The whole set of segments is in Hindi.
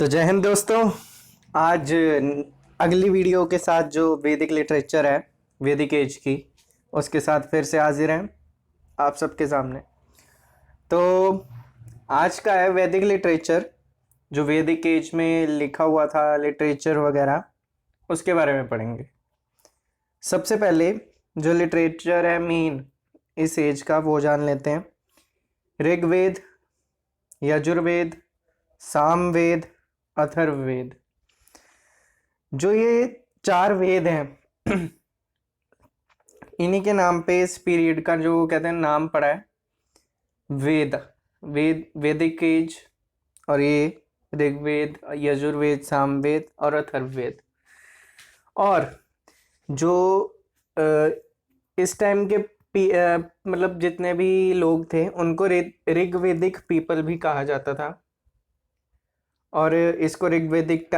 तो जय हिंद दोस्तों। आज अगली वीडियो के साथ जो वैदिक लिटरेचर है वैदिक एज की, उसके साथ फिर से हाजिर हैं आप सबके सामने। तो आज का है वैदिक लिटरेचर, जो वैदिक एज में लिखा हुआ था लिटरेचर वगैरह, उसके बारे में पढ़ेंगे। सबसे पहले जो लिटरेचर है मेन इस एज का वो जान लेते हैं। ऋग्वेद, यजुर्वेद, सामवेद, अथर्ववेद। जो ये चार वेद हैं इन्हीं के नाम पे इस पीरियड का जो कहते हैं नाम पड़ा है वैदिक एज। और ये ऋग्वेद, यजुर्वेद, सामवेद और अथर्ववेद। और जो इस टाइम के मतलब जितने भी लोग थे उनको ऋग्वेदिक पीपल भी कहा जाता था। और इसको ऋग्वेदिक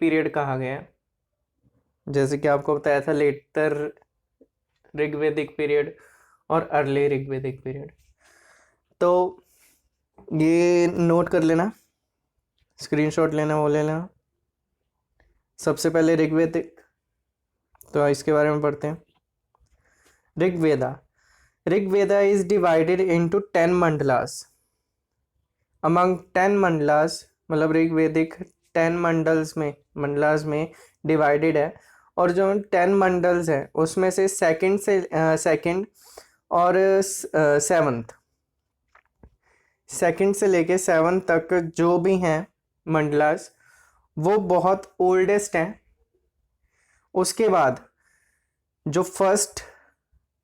पीरियड कहा गया है। जैसे कि आपको बताया था लेटर ऋग्वेदिक पीरियड और अर्ली ऋग्वेदिक पीरियड। तो ये नोट कर लेना, स्क्रीनशॉट लेना, वो ले लेना। सबसे पहले ऋग्वेदिक, तो इसके बारे में पढ़ते हैं। Rigveda is divided into 10 mandalas. Among 10 mandalas मतलब ऋग्वेदिक 10 मंडलास में डिवाइडेड है। और जो 10 मंडल्स हैं उसमें से सेकंड और सेकंड से लेके 7 तक जो भी हैं मंडलास वो बहुत ओल्डेस्ट हैं। उसके बाद जो फर्स्ट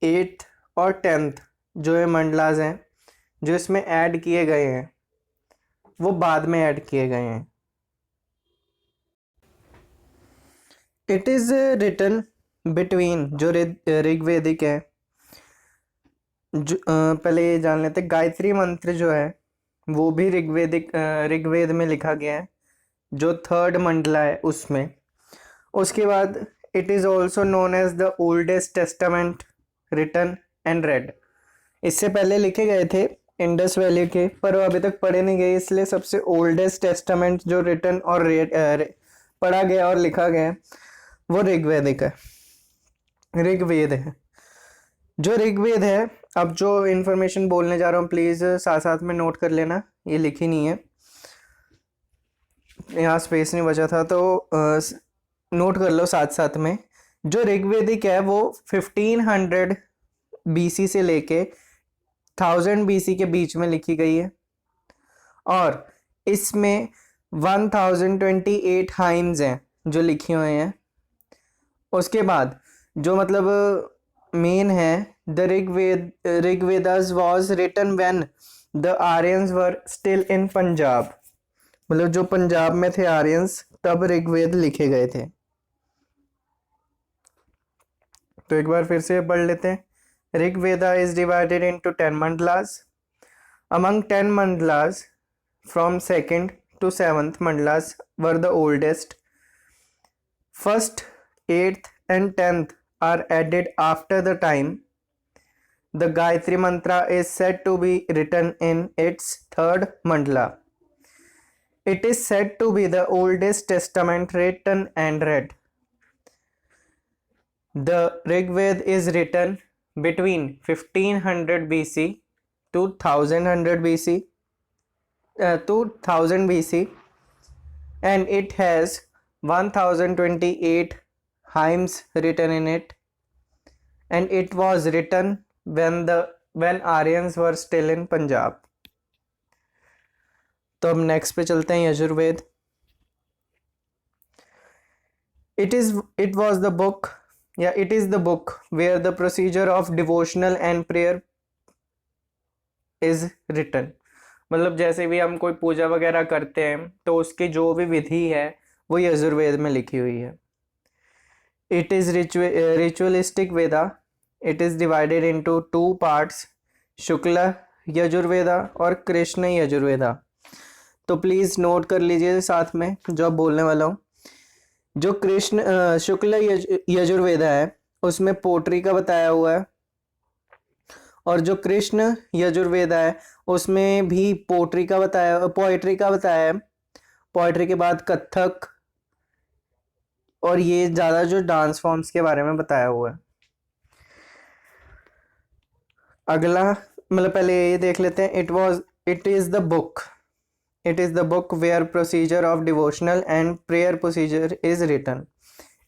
8th और 10th जो ये मंडलास हैं जो इसमें ऐड किए गए हैं वो बाद में ऐड किए गए हैं। इट इज रिटन बिटवीन जो ऋग्वेदिक है। पहले ये जान लेते, गायत्री मंत्र जो है वो भी ऋग्वेद में लिखा गया है, जो 3rd मंडला है उसमें। उसके बाद it is also known as the oldest testament written and read. इससे पहले लिखे गए थे इंडस वैली के, पर वो अभी तक पढ़े नहीं गए, इसलिए सबसे ओल्डेस्ट टेस्टामेंट जो रिटन और पढ़ा गया और लिखा गया वो ऋग्वेद है। जो ऋग्वेद है, अब जो इन्फॉर्मेशन बोलने जा रहा हूँ प्लीज साथ साथ में नोट कर लेना, ये लिखी नहीं है, यहाँ स्पेस नहीं बचा था तो नोट कर लो साथ साथ में। जो ऋग्वेदिक है वो 1500 BC से लेके 1000 BC के बीच में लिखी गई है। और इसमें 1028 हाइम्स हैं जो लिखे हुए हैं। उसके बाद जो मतलब मेन है, the Rigvedas was written when the Aryans were still in Punjab. मतलब जो पंजाब में थे आर्यंस तब ऋग्वेद लिखे गए थे। तो एक बार फिर से पढ़ लेते हैं। Rigveda is divided into 10 mandalas. Among 10 mandalas, from 2nd to 7th mandalas were the oldest. First, 8th and 10th are added after the time. The Gayatri Mantra is said to be written in its 3rd mandala. It is said to be the oldest testament written and read. The Rigveda is written between 1500 BC to 1000 BC, and it has 1028 hymns written in it, and it was written when Aryans were still in Punjab. तो अब नेक्स्ट पे चलते हैं, Yajurveda. It was the book, it is the book where the procedure of devotional and prayer is written. मतलब जैसे भी हम कोई पूजा वगैरह करते हैं तो उसकी जो भी विधि है वो यजुर्वेद में लिखी हुई है। It is ritualistic Veda. It is divided into 2 parts, Shukla Yajurveda और कृष्ण यजुर्वेदा। तो प्लीज नोट कर लीजिए साथ में जो अब बोलने वाला हूँ। जो शुक्ल यजुर्वेदा है उसमें पोट्री का बताया हुआ है, और जो कृष्ण यजुर्वेद है उसमें भी पोएट्री का बताया है। पोएट्री के बाद कथक और ये ज़्यादा जो डांस फॉर्म्स के बारे में बताया हुआ है। अगला मतलब पहले ये देख लेते हैं। It is the book where procedure of devotional and prayer procedure is written.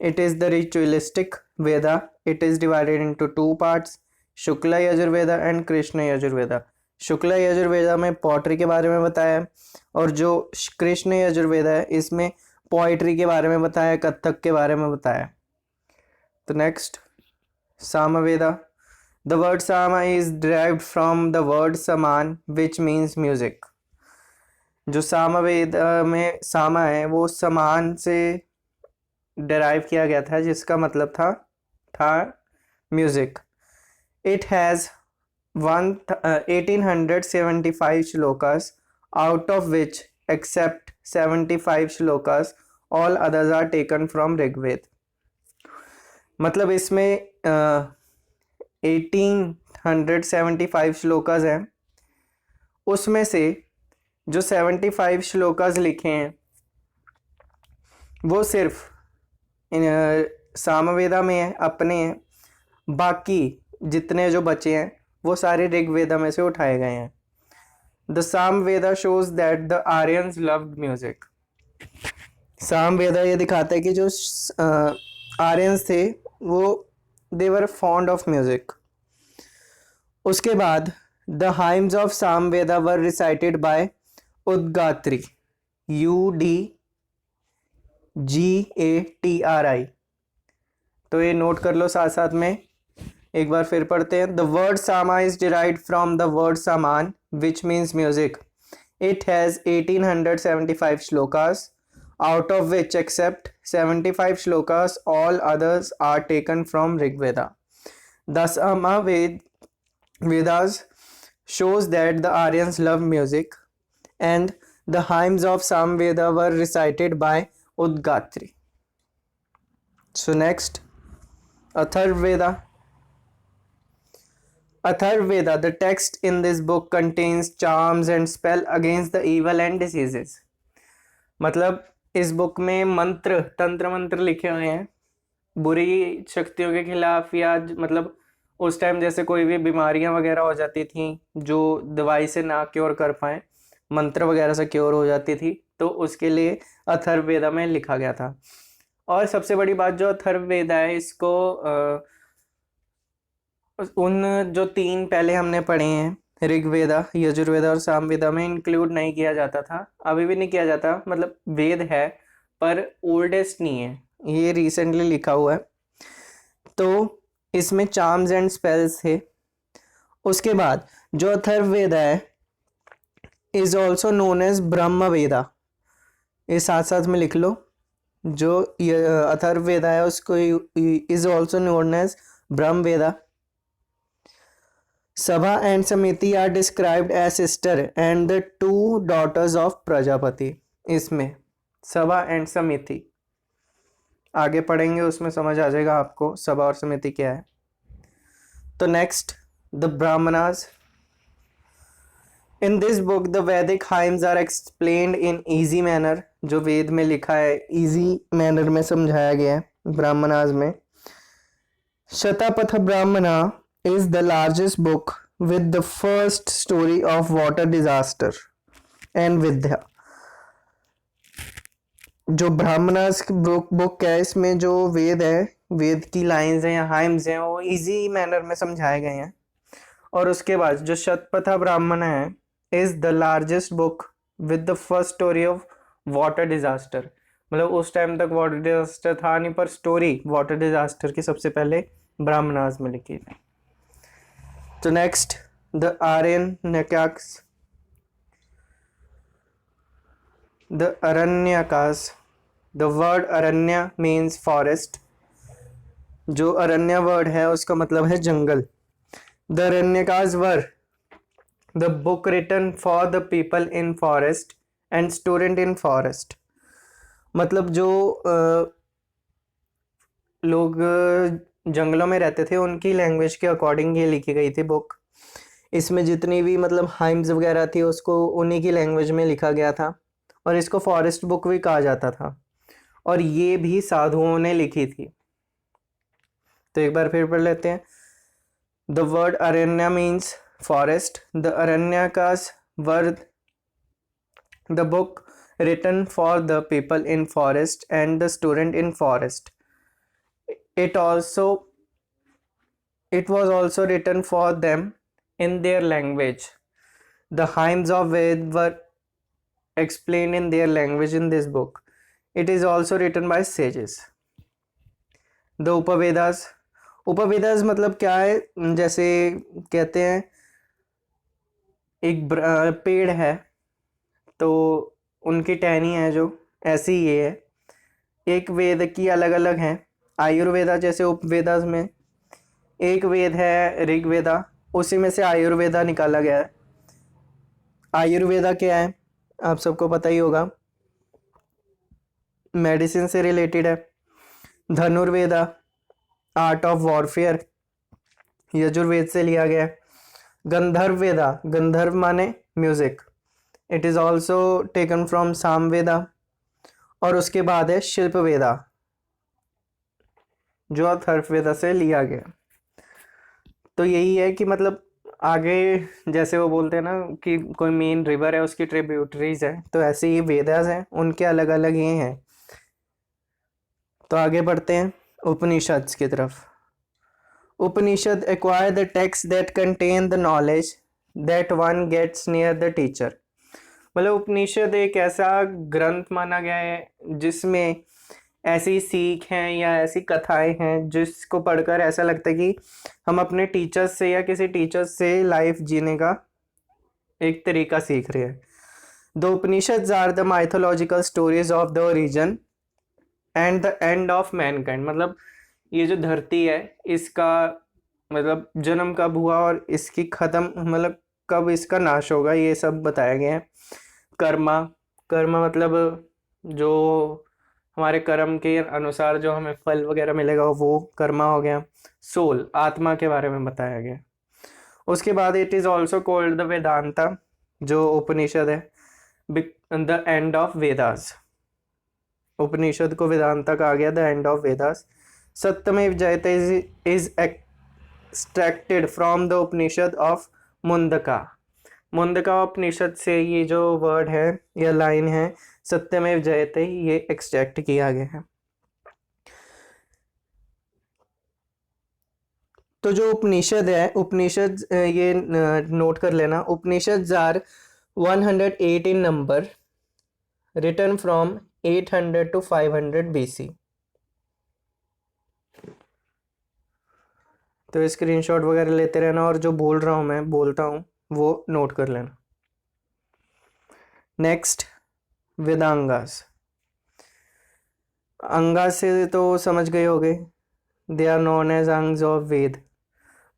It is the ritualistic Veda. It is divided into 2 parts, Shukla Yajurveda and Krishna Yajurveda. Shukla Yajurveda में पोएट्री के बारे में बताया है और जो कृष्ण यजुर्वेदा है इसमें पोएट्री के बारे में बताया, कथक के बारे में बताया। तो next Samaveda. The word Sama is derived from the word समान विच मीन्स म्यूजिक। जो सामवेद में सामा है वो समान से डिराइव किया गया था जिसका मतलब था music. It has 1875 shlokas out of which except 75 shlokas all others are taken from Rigveda. मतलब इसमें 1875 श्लोकास हैं, उसमें से जो 75 श्लोकास लिखे हैं वो सिर्फ सामवेदा में है, अपने हैं। बाकी जितने जो बचे हैं वो सारे ऋग्वेदा में से उठाए गए हैं। The Samveda shows that the Aryans loved music. Samaveda ये दिखाता है कि जो आर्यंस थे वो they were fond of music. उसके बाद the hymns of Samveda were recited by Udgatri, UDGATRI। तो ये नोट कर लो साथ साथ में, एक बार फिर पढ़ते हैं। The word Sama is derived from the word Saman which means music. It has 1875 shlokas out of which except 75 shlokas all others are taken from Rigveda. The Sama Vedas shows that the Aryans love music and the hymns of Samveda were recited by Udgatri. So next, Atharvaveda. Atharvaveda, the text in this book contains charms and spell against the evil and diseases. मतलब इस बुक में मंत्र, तंत्र मंत्र लिखे हुए हैं बुरी शक्तियों के खिलाफ, या मतलब उस टाइम जैसे कोई भी बीमारियां वगैरह हो जाती थी जो दवाई से ना क्योर कर पाए, मंत्र वगैरह से क्योर हो जाती थी, तो उसके लिए अथर्ववेदा में लिखा गया था। और सबसे बड़ी बात, जो अथर्ववेदा है इसको उन जो 3 पहले हमने पढ़े हैं ऋग्वेदा, यजुर्वेदा और सामवेदा में इंक्लूड नहीं किया जाता था, अभी भी नहीं किया जाता। मतलब वेद है पर ओल्डेस्ट नहीं है, ये रिसेंटली लिखा हुआ है। तो इसमें चार्म्स एंड स्पेल्स थे। उसके बाद जो अथर्ववेदा है इज ऑल्सो नोन एज ब्रह्मवेदा। ये साथ साथ में लिख लो, जो अथर्ववेदा है उसको is also known as Brahmaveda. Sabha and Samiti are described as sister and the 2 daughters of Prajapati. इसमें सभा एंड समिति आगे पढ़ेंगे, उसमें समझ आ जाएगा आपको सभा और समिति क्या है। तो next, the Brahmanas. In this book the Vedic hymns are explained in easy manner. जो वेद में लिखा है ईजी मैनर में समझाया गया है ब्राह्मणास में। शतपथ ब्राह्मणा is the largest book with the first story of water disaster and Vidya। जो ब्राह्मणास बुक है इसमें जो वेद है, वेद की लाइंस हैं या हाइम्स हैं वो इजी मैनर में समझाए गए हैं। और उसके बाद जो शतपथ ब्राह्मण है is the largest book with the first story of water disaster. मतलब उस टाइम तक वाटर डिजास्टर था नहीं, पर स्टोरी वाटर डिजास्टर की सबसे पहले ब्राह्मणास में लिखी थी। तो next, the Aranyakas. The Aranyakas, the word Aranya means forest. जो अरण्य वर्ड है उसका मतलब है जंगल। The Aranyakas were the book written for the people in forest and student in forest. मतलब जो लोग जंगलों में रहते थे उनकी लैंग्वेज के अकॉर्डिंग ये लिखी गई थी बुक। इसमें जितनी भी मतलब हाइम्स वगैरह थी उसको उन्हीं की लैंग्वेज में लिखा गया था, और इसको फॉरेस्ट बुक भी कहा जाता था, और ये भी साधुओं ने लिखी थी। तो एक बार फिर पढ़ लेते हैं। The word Aranya means forest. The Aranyakas were the book written for the people in forest and the student in forest. It also it was also written for them in their language. The hymns of Ved were explained in their language in this book. It is also written by sages. The Upavedas. उपवेदास मतलब क्या है, जैसे कहते हैं एक पेड़ है तो उनकी टहनी है जो, ऐसी ये है। एक वेद की अलग अलग हैं, आयुर्वेदा जैसे उपवेदास में एक वेद है ऋग्वेदा, उसी में से आयुर्वेदा निकाला गया है। आयुर्वेदा क्या है आप सबको पता ही होगा, मेडिसिन से रिलेटेड है। धनुर्वेदा आर्ट ऑफ वॉरफेयर, यजुर्वेद से लिया गया है। गंधर्व वेदा, गंधर्व माने music, it is also taken from Samaveda. और उसके बाद है शिल्प वेदा जो अथर्ववेदा से लिया गया। तो यही है कि मतलब आगे जैसे वो बोलते हैं ना कि कोई मेन रिवर है उसकी ट्रिब्यूटरीज है, तो ऐसे ही वेदास हैं उनके अलग अलग ये हैं। तो आगे बढ़ते हैं उपनिषद की तरफ। Upanishad acquire the text that contain the knowledge that one gets near the teacher. मतलब उपनिषद एक ऐसा ग्रंथ माना गया है जिसमें ऐसी सीख हैं या ऐसी कथाएं हैं जिसको पढ़कर ऐसा लगता है कि हम अपने टीचर्स से या किसी टीचर्स से लाइफ जीने का एक तरीका सीख रहे हैं। The Upanishads are the mythological stories of the origin and the end of mankind. मतलब ये जो धरती है इसका मतलब जन्म कब हुआ और इसकी खत्म मतलब कब इसका नाश होगा, ये सब बताया गया है। कर्मा, कर्मा मतलब जो हमारे कर्म के अनुसार जो हमें फल वगैरह मिलेगा वो कर्मा हो गया। सोल, आत्मा के बारे में बताया गया। उसके बाद it is also called the Vedanta, जो उपनिषद है, द एंड ऑफ वेदास। उपनिषद को वेदांता कहा गया, the end of Vedas. Satyameva Jayate is extracted from the Upanishad of Mundaka. Mundaka Upanishad से ये जो वर्ड है या लाइन है सत्यमेव जयते, ये एक्सट्रैक्ट किया गया है। तो जो उपनिषद है, उपनिषद ये नोट कर लेना, Upanishads are 108 in number, written from 800 to 500 BC। तो स्क्रीनशॉट वगैरह लेते रहना और जो बोल रहा हूँ मैं बोलता हूँ वो नोट कर लेना। नेक्स्ट वेदांगास। अंगा से तो समझ गए होगे, they are known as angs of Veda.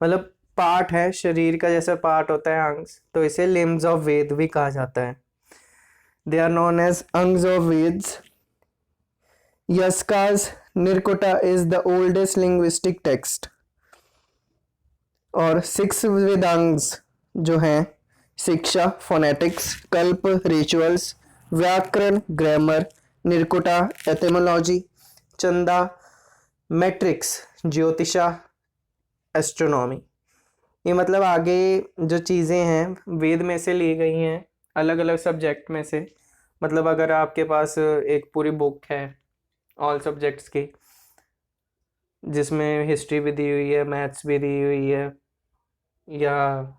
मतलब पार्ट है, शरीर का जैसा पार्ट होता है अंग्स, तो इसे लिम्स ऑफ वेद भी कहा जाता है। They are known as angs of Vedas. Yaska's Nirukta is the oldest linguistic text. और 6 वेदांग्स जो हैं, शिक्षा फोनेटिक्स, कल्प रिचुअल्स, व्याकरण ग्रामर, निर्कुटा एटिमोलॉजी, चंदा मैट्रिक्स, ज्योतिषा एस्ट्रोनॉमी। ये मतलब आगे जो चीज़ें हैं वेद में से ली गई हैं अलग अलग सब्जेक्ट में से। मतलब अगर आपके पास एक पूरी बुक है ऑल सब्जेक्ट्स की जिसमें हिस्ट्री भी दी हुई है, मैथ्स भी दी हुई है या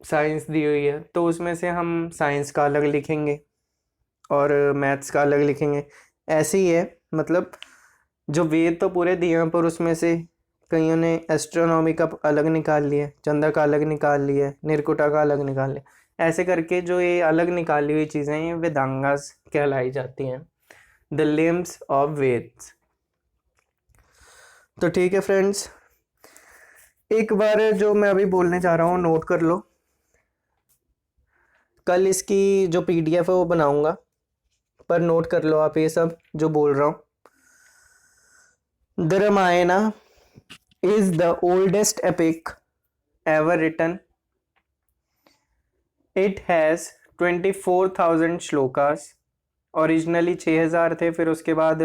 साइंस दी हुई है, तो उसमें से हम साइंस का अलग लिखेंगे और मैथ्स का अलग लिखेंगे। ऐसे ही है, मतलब जो वेद तो पूरे दिए हैं पर उसमें से कईयों ने एस्ट्रोनॉमी का अलग निकाल लिया, चंदा का अलग निकाल लिया, निर्कुटा का अलग निकाल लिया। ऐसे करके जो ये अलग निकाली हुई चीज़ें हैं ये वेदांगास कहलाई जाती हैं, द लिम्स ऑफ वेद्स। तो ठीक है फ्रेंड्स, एक बार जो मैं अभी बोलने जा रहा हूँ नोट कर लो। कल इसकी जो PDF है वो बनाऊंगा, पर नोट कर लो आप ये सब जो बोल रहा हूँ। The Ramayana is the oldest epic ever written. It has 24,000 shlokas. Originally 6,000 थे, फिर उसके बाद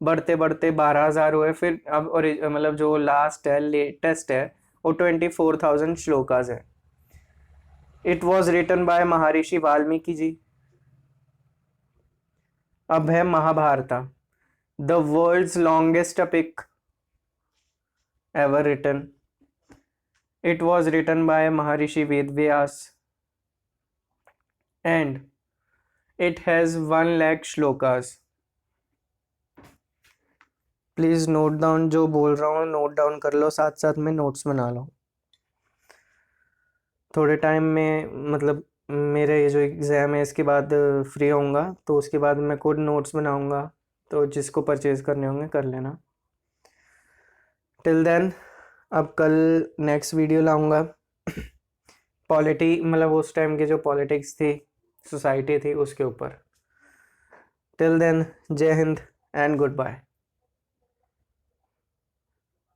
बढ़ते बढ़ते 12,000 हुए, फिर अब मतलब जो लास्ट है, लेटेस्ट है, वो 24,000 श्लोकास है. इट वॉज रिटन बाय महर्षि वाल्मीकि जी. अब है Mahabharata. The world's longest epic ever written. It was written by Maharshi Vedavyas and it has 1 lakh shlokas. Please note down, जो बोल रहा हूँ नोट डाउन कर लो, साथ साथ में नोट्स बना लो. थोड़े टाइम में मतलब मेरे ये जो एग्ज़ाम है इसके बाद फ्री होऊंगा, तो उसके बाद मैं खुद नोट्स बनाऊंगा, तो जिसको परचेज़ करने होंगे कर लेना. टिल देन, अब कल नेक्स्ट वीडियो लाऊंगा. मतलब उस टाइम की जो पॉलिटिक्स थी, सोसाइटी थी, उसके ऊपर. टिल देन, जय हिंद एंड गुड बाय.